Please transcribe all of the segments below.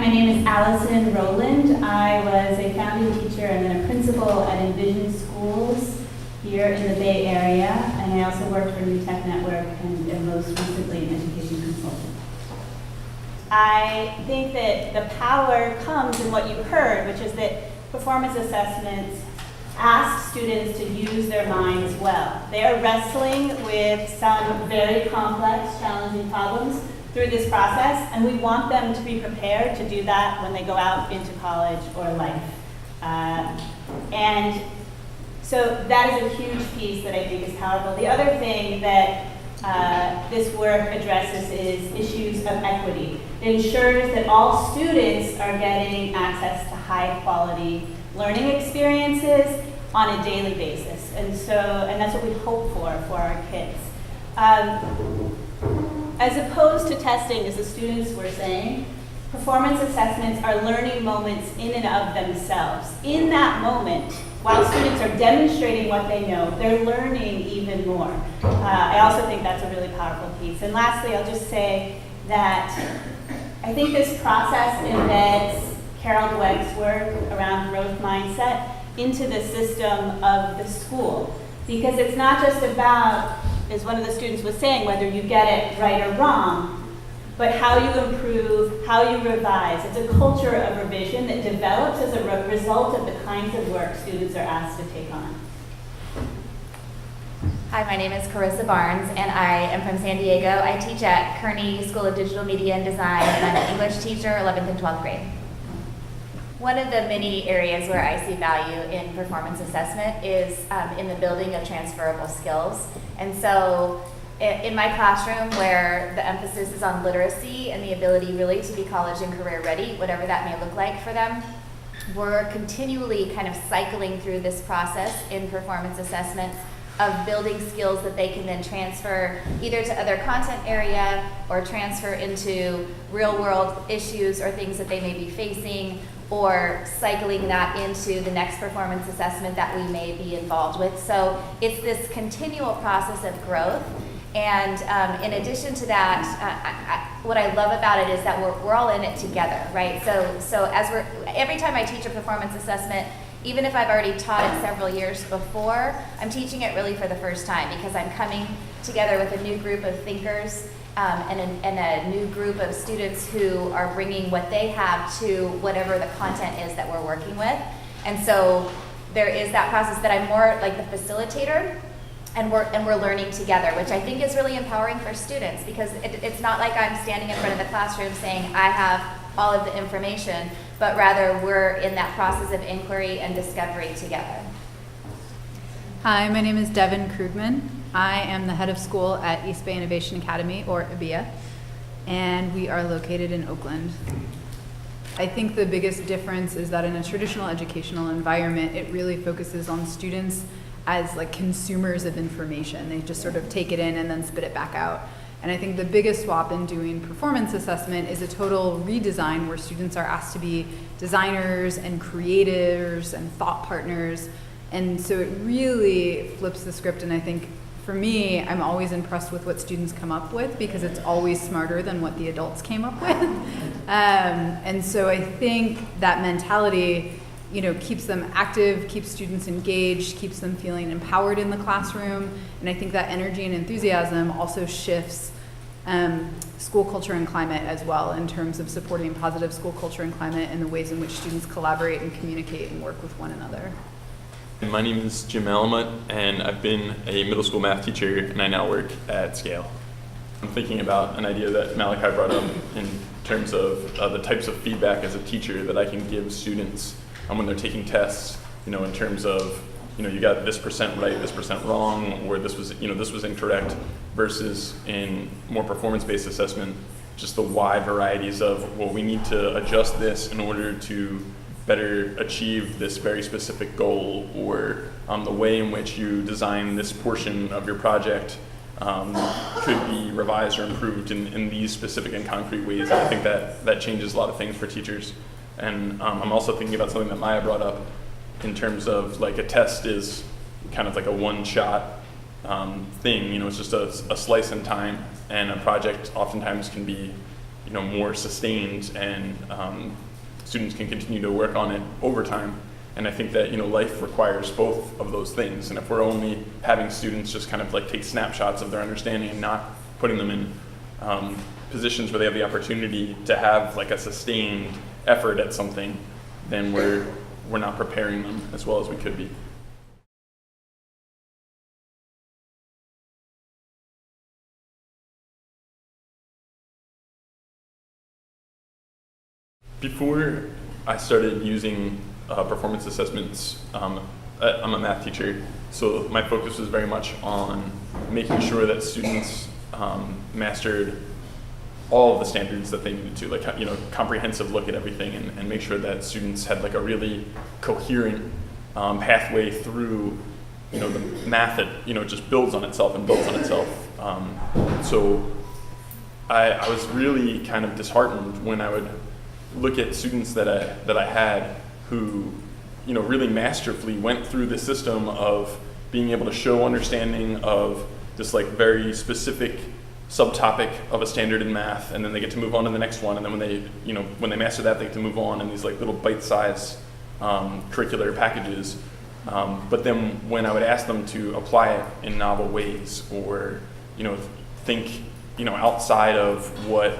my name is Allison Rowland. I was a founding teacher and then a principal at Envision schools here in the Bay Area, and I also worked for New Tech Network and most recently an education consultant. I think that the power comes in what you heard, which is that performance assessments ask students to use their minds well. They are wrestling with some very complex, challenging problems through this process, and we want them to be prepared to do that when they go out into college or life. And so that is a huge piece that I think is powerful. The other thing that this work addresses is issues of equity. It ensures that all students are getting access to high quality learning experiences on a daily basis. And that's what we hope for our kids. As opposed to testing, as the students were saying, performance assessments are learning moments in and of themselves. In that moment, while students are demonstrating what they know, they're learning even more. I also think that's a really powerful piece. And lastly, I'll just say that I think this process embeds Carol Dweck's work around growth mindset into the system of the school. Because it's not just about, as one of the students was saying, whether you get it right or wrong, but how you improve, how you revise. It's a culture of revision that develops as a result of the kinds of work students are asked to take on. Hi, my name is Carissa Barnes, and I am from San Diego. I teach at Kearney School of Digital Media and Design, and I'm an English teacher, 11th and 12th grade. One of the many areas where I see value in performance assessment is in the building of transferable skills. And so in my classroom, where the emphasis is on literacy and the ability really to be college and career ready, whatever that may look like for them, we're continually kind of cycling through this process in performance assessments of building skills that they can then transfer either to other content area or transfer into real world issues or things that they may be facing, or cycling that into the next performance assessment that we may be involved with. So it's this continual process of growth. And in addition to that, what I love about it is that we're all in it together, right? So every time I teach a performance assessment, even if I've already taught it several years before, I'm teaching it really for the first time because I'm coming together with a new group of thinkers and a new group of students who are bringing what they have to whatever the content is that we're working with. And so there is that process that I'm more like the facilitator, and we're learning together, which I think is really empowering for students because it's not like I'm standing in front of the classroom saying I have all of the information, but rather we're in that process of inquiry and discovery together. Hi, my name is Devin Krugman. I am the head of school at East Bay Innovation Academy, or ABIA, and we are located in Oakland. I think the biggest difference is that in a traditional educational environment, it really focuses on students as like consumers of information. They just sort of take it in and then spit it back out. And I think the biggest swap in doing performance assessment is a total redesign where students are asked to be designers and creators and thought partners. And so it really flips the script. And I think for me, I'm always impressed with what students come up with because it's always smarter than what the adults came up with. And so I think that mentality, keeps them active, keeps students engaged, keeps them feeling empowered in the classroom. And I think that energy and enthusiasm also shifts school culture and climate as well in terms of supporting positive school culture and climate and the ways in which students collaborate and communicate and work with one another. My name is Jim Alamut, and I've been a middle school math teacher, and I now work at Scale. I'm thinking about an idea that Malachi brought up in terms of the types of feedback as a teacher that I can give students when they're taking tests, in terms of, you got this % right, this % wrong, or this was incorrect, versus in more performance-based assessment, just the wide varieties of, well, we need to adjust this in order to better achieve this very specific goal, or the way in which you design this portion of your project could be revised or improved in these specific and concrete ways. And I think that changes a lot of things for teachers. And I'm also thinking about something that Maya brought up in terms of like a test is kind of like a one-shot thing. It's just a slice in time, and a project oftentimes can be more sustained, and students can continue to work on it over time. And I think that life requires both of those things. And if we're only having students just kind of like take snapshots of their understanding and not putting them in positions where they have the opportunity to have like a sustained effort at something, then we're not preparing them as well as we could be. Before I started using performance assessments, I'm a math teacher, so my focus was very much on making sure that students mastered all of the standards that they needed to, like comprehensive look at everything, and make sure that students had like a really coherent pathway through the math that just builds on itself and builds on itself. So I was really kind of disheartened when I would look at students that I had who really masterfully went through the system of being able to show understanding of this like very specific subtopic of a standard in math, and then they get to move on to the next one, and then when they master that, they get to move on in these like little bite-sized curricular packages. But then when I would ask them to apply it in novel ways, or think outside of what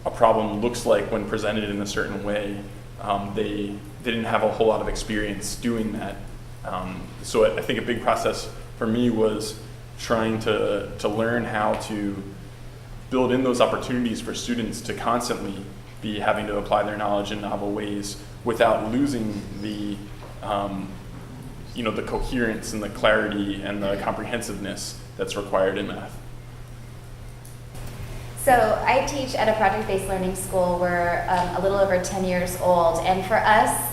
a problem looks like when presented in a certain way, they didn't have a whole lot of experience doing that. So I think a big process for me was trying to learn how to build in those opportunities for students to constantly be having to apply their knowledge in novel ways without losing the the coherence and the clarity and the comprehensiveness that's required in math. So I teach at a project-based learning school. We're a little over 10 years old, and for us,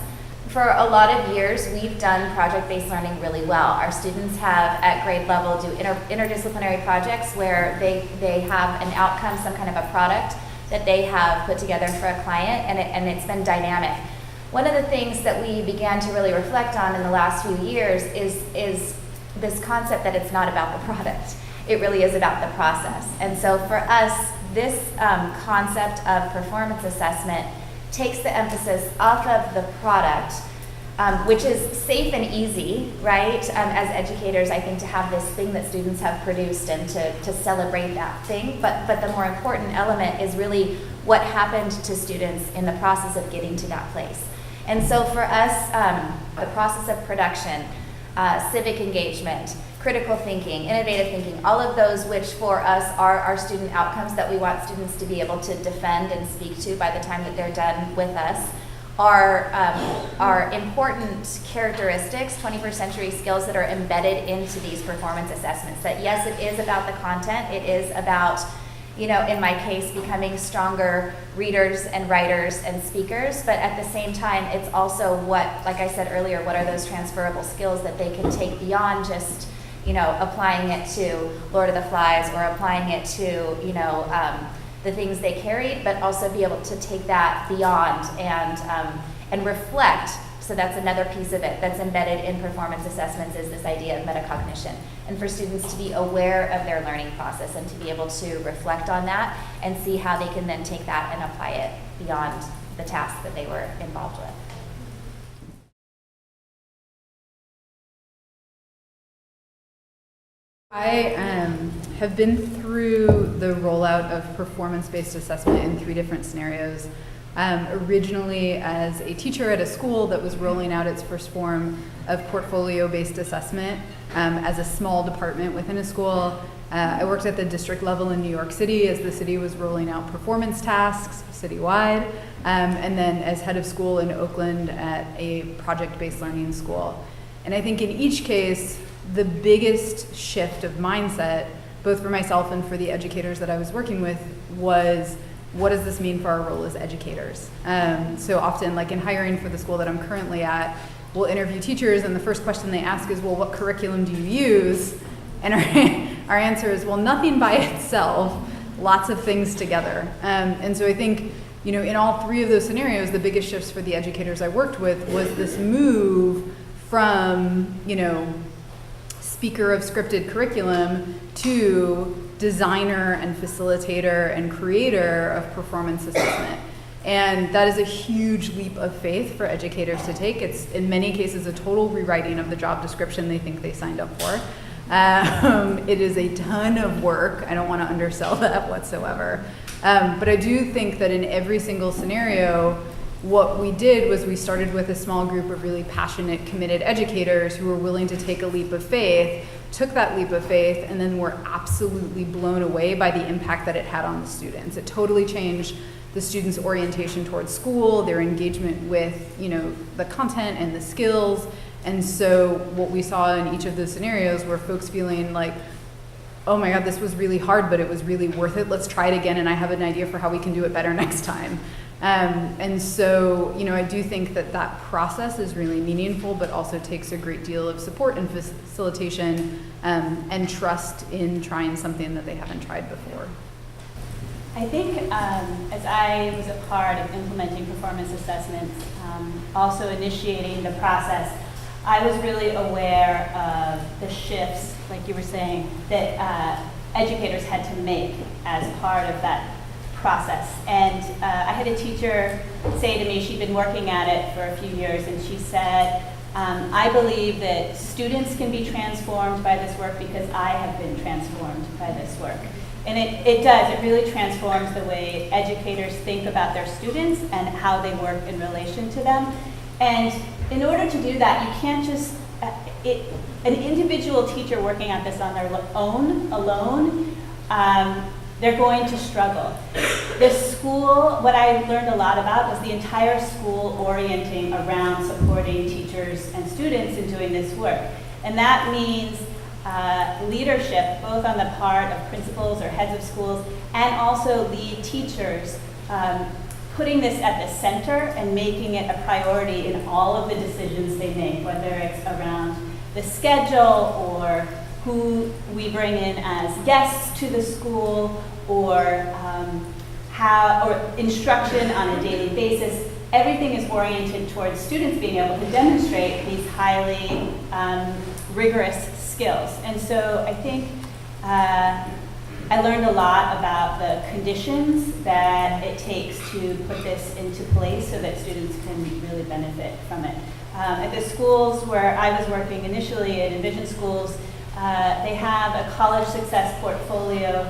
for a lot of years, we've done project-based learning really well. Our students have, at grade level, do interdisciplinary projects where they have an outcome, some kind of a product that they have put together for a client, and it's been dynamic. One of the things that we began to really reflect on in the last few years is this concept that it's not about the product. It really is about the process. And so for us, this concept of performance assessment takes the emphasis off of the product, which is safe and easy, right? As educators, I think to have this thing that students have produced and to celebrate that thing. But the more important element is really what happened to students in the process of getting to that place. And so for us, the process of production, civic engagement, critical thinking, innovative thinking, all of those which for us are our student outcomes that we want students to be able to defend and speak to by the time that they're done with us, are important characteristics, 21st century skills that are embedded into these performance assessments. That yes, it is about the content, it is about, in my case, becoming stronger readers and writers and speakers, but at the same time, it's also what, like I said earlier, what are those transferable skills that they can take beyond just applying it to Lord of the Flies or applying it to, the things they carried, but also be able to take that beyond and reflect. So that's another piece of it that's embedded in performance assessments, is this idea of metacognition. And for students to be aware of their learning process and to be able to reflect on that and see how they can then take that and apply it beyond the task that they were involved with. I have been through the rollout of performance-based assessment in 3 different scenarios. Originally as a teacher at a school that was rolling out its first form of portfolio-based assessment as a small department within a school. I worked at the district level in New York City as the city was rolling out performance tasks citywide, and then as head of school in Oakland at a project-based learning school. And I think in each case, the biggest shift of mindset, both for myself and for the educators that I was working with, was what does this mean for our role as educators? So often, like in hiring for the school that I'm currently at, we'll interview teachers and the first question they ask is, well, what curriculum do you use? And our answer is, well, nothing by itself, lots of things together. And so I think, in all 3 of those scenarios, the biggest shifts for the educators I worked with was this move from, speaker of scripted curriculum to designer and facilitator and creator of performance assessment. And that is a huge leap of faith for educators to take. It's in many cases a total rewriting of the job description they think they signed up for. It is a ton of work. I don't want to undersell that whatsoever. But I do think that in every single scenario, what we did was we started with a small group of really passionate, committed educators who were willing to take a leap of faith, took that leap of faith, and then were absolutely blown away by the impact that it had on the students. It totally changed the students' orientation towards school, their engagement with, the content and the skills. And so what we saw in each of those scenarios were folks feeling like, oh my God, this was really hard, but it was really worth it. Let's try it again, and I have an idea for how we can do it better next time. And so, I do think that process is really meaningful, but also takes a great deal of support and facilitation and trust in trying something that they haven't tried before. I think as I was a part of implementing performance assessments, also initiating the process, I was really aware of the shifts, like you were saying, that educators had to make as part of that process. And I had a teacher say to me, she'd been working at it for a few years, and she said, I believe that students can be transformed by this work because I have been transformed by this work. And it does, it really transforms the way educators think about their students and how they work in relation to them. And in order to do that, you can't just, an individual teacher working at this on their own, alone, they're going to struggle. The school, what I learned a lot about was the entire school orienting around supporting teachers and students in doing this work. And that means leadership, both on the part of principals or heads of schools, and also lead teachers, putting this at the center and making it a priority in all of the decisions they make, whether it's around the schedule or who we bring in as guests to the school, or instruction on a daily basis. Everything is oriented towards students being able to demonstrate these highly rigorous skills. And so I think I learned a lot about the conditions that it takes to put this into place so that students can really benefit from it. At the schools where I was working initially at Envision schools, they have a college success portfolio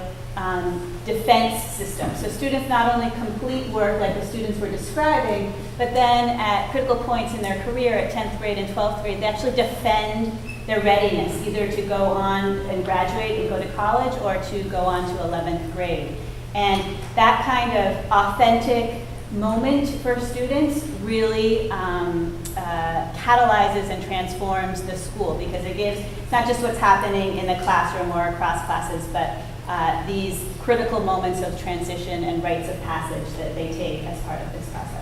defense system. So students not only complete work like the students were describing, but then at critical points in their career at 10th grade and 12th grade, they actually defend their readiness, either to go on and graduate and go to college or to go on to 11th grade. And that kind of authentic moment for students really catalyzes and transforms the school, because it's not just what's happening in the classroom or across classes, but these critical moments of transition and rites of passage that they take as part of this process.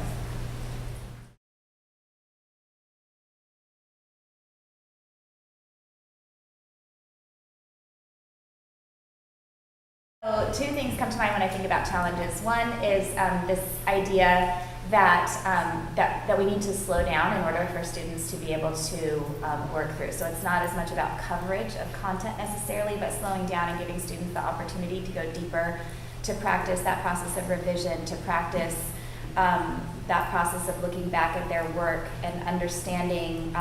So two things come to mind when I think about challenges. One is this idea that we need to slow down in order for students to be able to work through. So it's not as much about coverage of content necessarily, but slowing down and giving students the opportunity to go deeper, to practice that process of revision, to practice that process of looking back at their work and understanding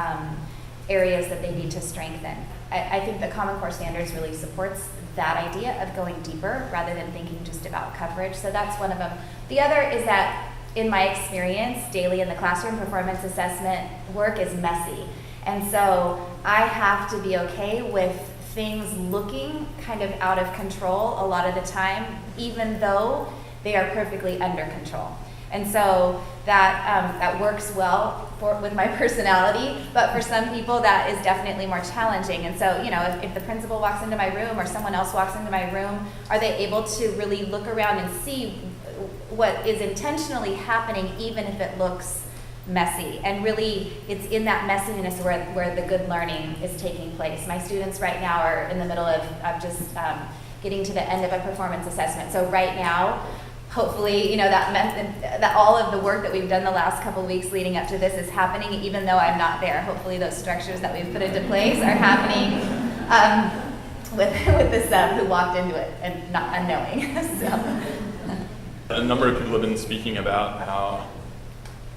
areas that they need to strengthen. I think the Common Core Standards really supports that idea of going deeper rather than thinking just about coverage. So that's one of them. The other is that in my experience, daily in the classroom, performance assessment work is messy. And so I have to be okay with things looking kind of out of control a lot of the time, even though they are perfectly under control. And so that works well with my personality, but for some people that is definitely more challenging. And so, if the principal walks into my room or someone else walks into my room, are they able to really look around and see what is intentionally happening, even if it looks messy? And really, it's in that messiness where the good learning is taking place. My students right now are in the middle of just getting to the end of a performance assessment. So right now, hopefully, that all of the work that we've done the last couple of weeks leading up to this is happening, even though I'm not there. Hopefully those structures that we've put into place are happening. with the sub who walked into it and not unknowing. So. A number of people have been speaking about how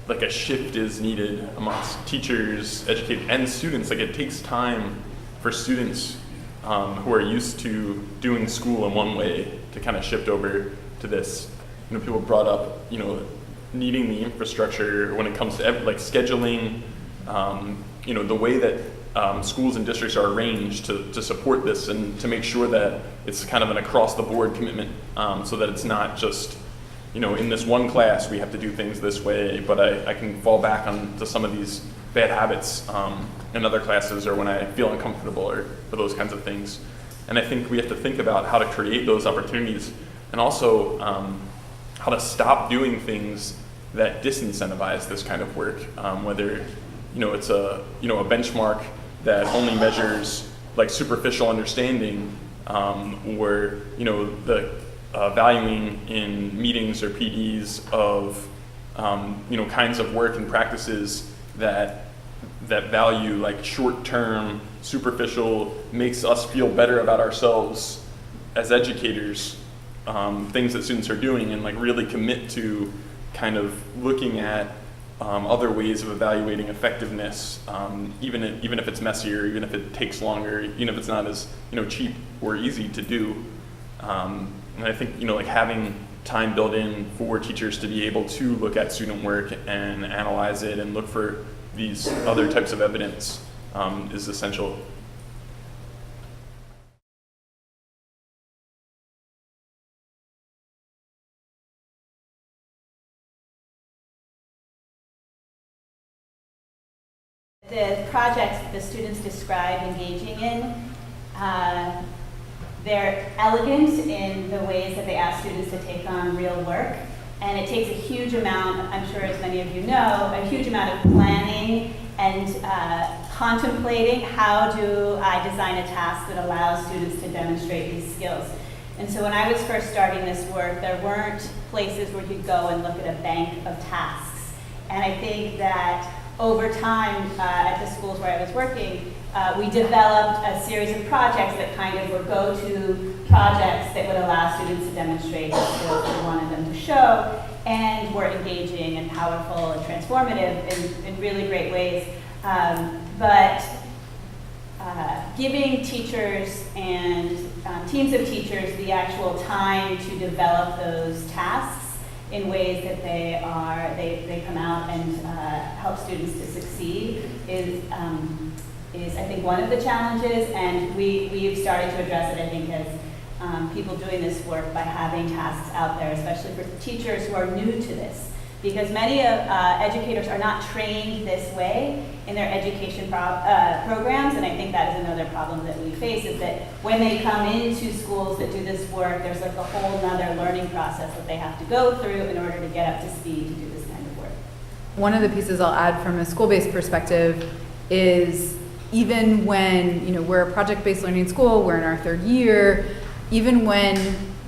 like a shift is needed amongst teachers, educators, and students. Like it takes time for students who are used to doing school in one way to kind of shift over to this. You know, people brought up, you know, needing the infrastructure when it comes to like scheduling, you know, the way that schools and districts are arranged to support this and to make sure that it's kind of an across the board commitment, so that it's not just, you know, in this one class we have to do things this way, but I can fall back on to some of these bad habits in other classes or when I feel uncomfortable or those kinds of things. And I think we have to think about how to create those opportunities and also how to stop doing things that disincentivize this kind of work, whether, you know, it's a benchmark that only measures like superficial understanding, or, you know, the valuing in meetings or PDs of, you know, kinds of work and practices that value like short-term, superficial, makes us feel better about ourselves as educators, things that students are doing, and like really commit to kind of looking at other ways of evaluating effectiveness, even if it's messier, even if it takes longer, even if it's not as, you know, cheap or easy to do. And I think, you know, like having time built in for teachers to be able to look at student work and analyze it and look for these other types of evidence is essential. The projects the students describe engaging in, they're elegant in the ways that they ask students to take on real work. And it takes a huge amount, I'm sure as many of you know, a huge amount of planning and contemplating how do I design a task that allows students to demonstrate these skills. And so when I was first starting this work, there weren't places where you could go and look at a bank of tasks. And I think that over time at the schools where I was working, we developed a series of projects that kind of were go-to projects that would allow students to demonstrate the skills that we wanted them to show, and were engaging and powerful and transformative in really great ways. But giving teachers and teams of teachers the actual time to develop those tasks in ways that they come out and help students to succeed is I think one of the challenges, and we've started to address it, I think, as people doing this work by having tasks out there, especially for teachers who are new to this. Because many educators are not trained this way in their education programs, and I think that is another problem that we face, is that when they come into schools that do this work, there's like a whole nother learning process that they have to go through in order to get up to speed to do this kind of work. One of the pieces I'll add from a school-based perspective is even when, you know, we're a project-based learning school, we're in our third year, even when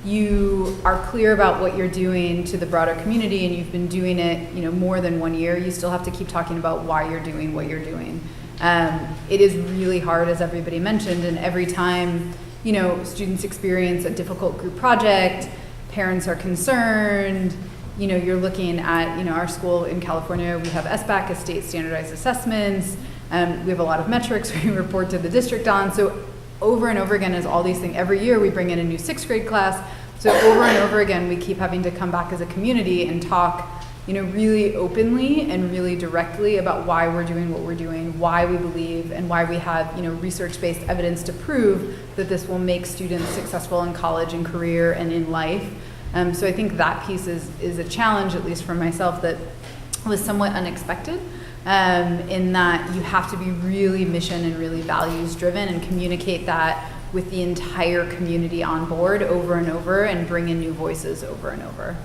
you are clear about what you're doing to the broader community and you've been doing it, you know, more than 1 year, you still have to keep talking about why you're doing what you're doing. It is really hard, as everybody mentioned, and every time, you know, students experience a difficult group project, parents are concerned, you know, you're looking at, you know, our school in California, we have SBAC as state standardized assessments, we have a lot of metrics we report to the district on, so over and over again is all these things. Every year we bring in a new 6th grade class, so over and over again we keep having to come back as a community and talk, you know, really openly and really directly about why we're doing what we're doing, why we believe, and why we have, you know, research-based evidence to prove that this will make students successful in college and career and in life. So I think that piece is a challenge, at least for myself, that was somewhat unexpected. In that you have to be really mission and really values driven and communicate that with the entire community on board over and over and bring in new voices over and over.